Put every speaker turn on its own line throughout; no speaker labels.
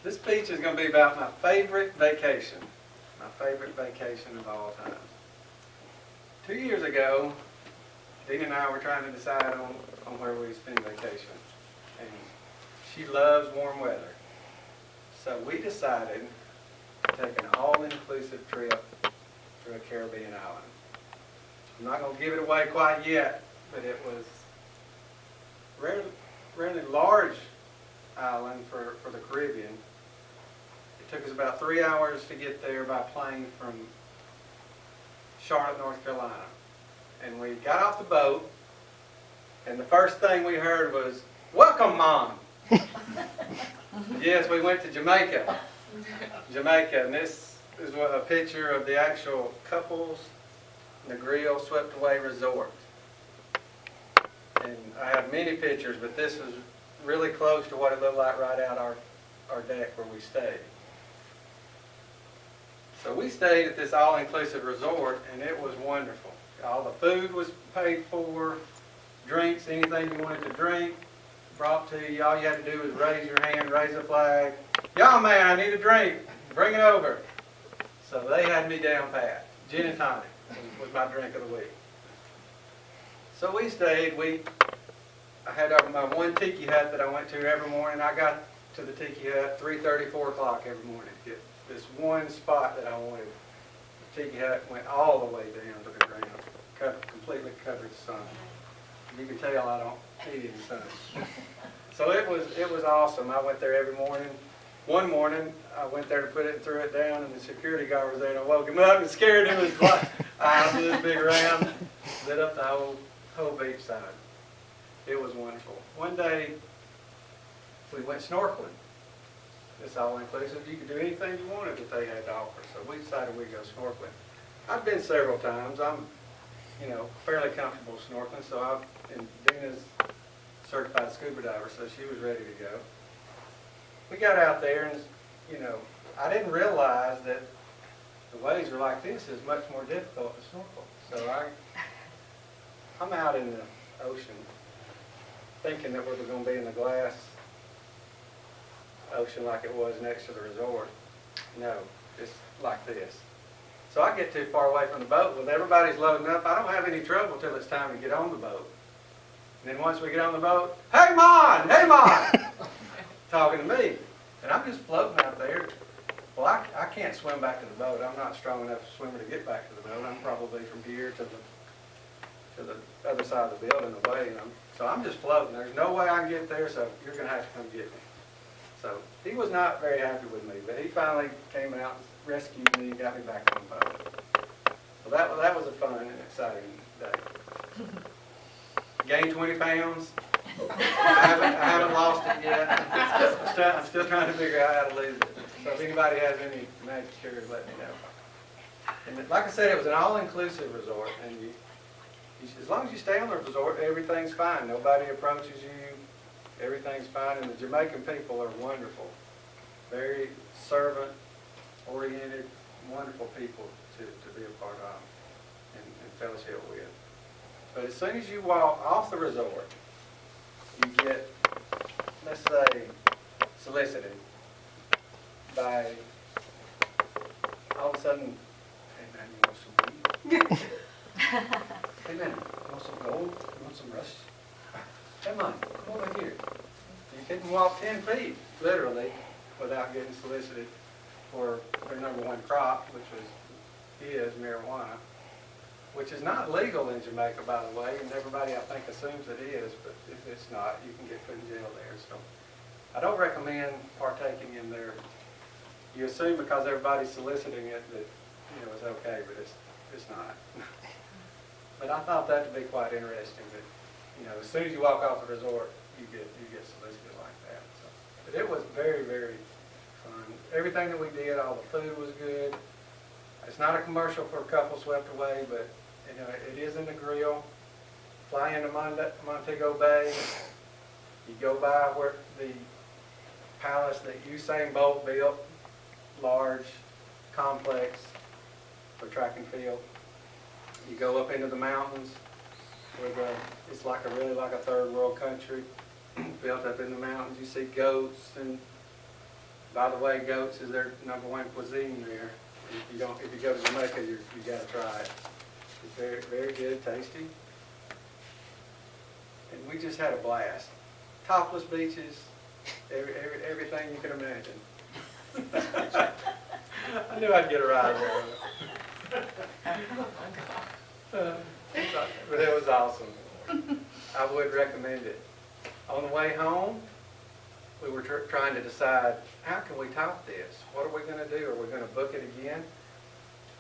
This speech is going to be about my favorite vacation. My favorite vacation of all time. 2 years ago, Dean and I were trying to decide on where we spend vacation. And she loves warm weather. So we decided to take an all-inclusive trip to a Caribbean island. I'm not going to give it away quite yet, but it was a really large island for the Caribbean. It took us about 3 hours to get there by plane from Charlotte, North Carolina. And we got off the boat, and the first thing we heard was, "Welcome, Mom." Yes, we went to Jamaica. And this is a picture of the actual Couples Negril Swept Away Resort. And I have many pictures, but this is really close to what it looked like right out our deck where we stayed. So we stayed at this all-inclusive resort, and it was wonderful. All the food was paid for, drinks, anything you wanted to drink, brought to you. All you had to do was raise your hand, raise a flag. "Y'all, man, I need a drink. Bring it over." So they had me down pat. Gin and tonic was my drink of the week. So we stayed. I had my one tiki hut that I went to every morning. I got to the tiki hut 3:30, 4 o'clock every morning to get this one spot that I wanted. The tiki hut went all the way down to the ground, completely covered the sun. You can tell I don't need any sun. So it was awesome. I went there every morning. One morning, I went there to put it and threw it down, and the security guard was there, and I woke him up and scared him. His eyes this big around, lit up the whole beach side. It was wonderful. One day, we went snorkeling. It's all inclusive. You could do anything you wanted that they had to offer. So we decided we'd go snorkeling. I've been several times. I'm, fairly comfortable snorkeling. So and Dina's certified scuba diver, so she was ready to go. We got out there, and I didn't realize that the waves were like this. It's much more difficult to snorkel. So I'm out in the ocean, thinking that we were going to be in the glass ocean like it was next to the resort. No, it's like this. So I get too far away from the boat. Well, everybody's loading up. I don't have any trouble till it's time to get on the boat. And then once we get on the boat, "Hey, Mon! Hey, Mon!" talking to me. And I'm just floating out there. Well, I can't swim back to the boat. I'm not strong enough swimmer to get back to the boat. I'm probably from here to the other side of the building away. So I'm just floating. There's no way I can get there, so you're going to have to come get me. So he was not very happy with me, but he finally came out and rescued me and got me back on the boat. Well, that was a fun and exciting day. Gained 20 pounds. I haven't lost it yet. I'm still trying to figure out how to lose it. So if anybody has any magic cures, let me know. And like I said, it was an all-inclusive resort, and as long as you stay on the resort, everything's fine. Nobody approaches you. Everything's fine, and the Jamaican people are wonderful. Very servant-oriented, wonderful people to be a part of and fellowship with. But as soon as you walk off the resort, you get, let's say, solicited by all of a sudden, "Hey man, you want some weed? Hey man, you want some gold? You want some rust? Come on, come over here." You couldn't walk 10 feet, literally, without getting solicited for their number one crop, which is marijuana, which is not legal in Jamaica, by the way, and everybody, I think, assumes it is, but if it's not, you can get put in jail there. So I don't recommend partaking in their, you assume because everybody's soliciting it that, it's okay, but it's not. But I thought that to be quite interesting, that, as soon as you walk off the resort, you get solicited like that. So, but it was very, very fun. Everything that we did, all the food was good. It's not a commercial for a couple swept away, but it is in the grill. Fly into Montego Bay. You go by where the palace that Usain Bolt built, large complex for track and field. You go up into the mountains where it's really like a third world country built up in the mountains. You see goats and By the way, goats is their #1 cuisine there. If you go to Jamaica, you gotta try it. It's very, very good, tasty. And we just had a blast. Topless beaches, everything you can imagine. I knew I'd get a ride there. But it was awesome. I would recommend it. On the way home, we were trying to decide, how can we top this? What are we going to do? Are we going to book it again?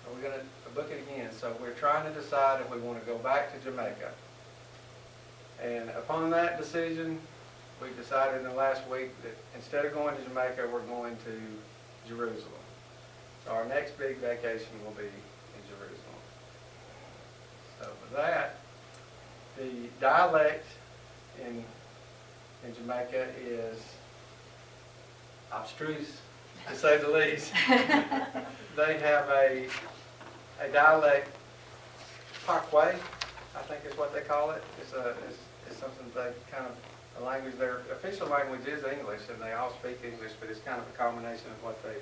Are we going to book it again? So we're trying to decide if we want to go back to Jamaica. And upon that decision, we decided in the last week that instead of going to Jamaica, we're going to Jerusalem. So our next big vacation will be in Jerusalem. So for that, the dialect in Jamaica is abstruse, to say the least. They have a dialect, Parkway, I think is what they call it. It's something they kind of, a language, their official language is English, and they all speak English, but it's kind of a combination of what they,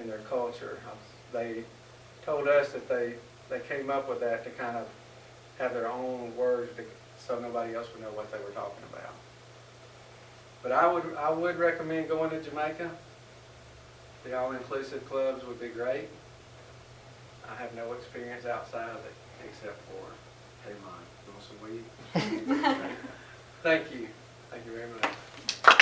in their culture. They told us that they came up with that to kind of have their own words so nobody else would know what they were talking about. But I would recommend going to Jamaica. The all-inclusive clubs would be great. I have no experience outside of it except for, hey, Mike, you want some weed? Thank you. Thank you very much.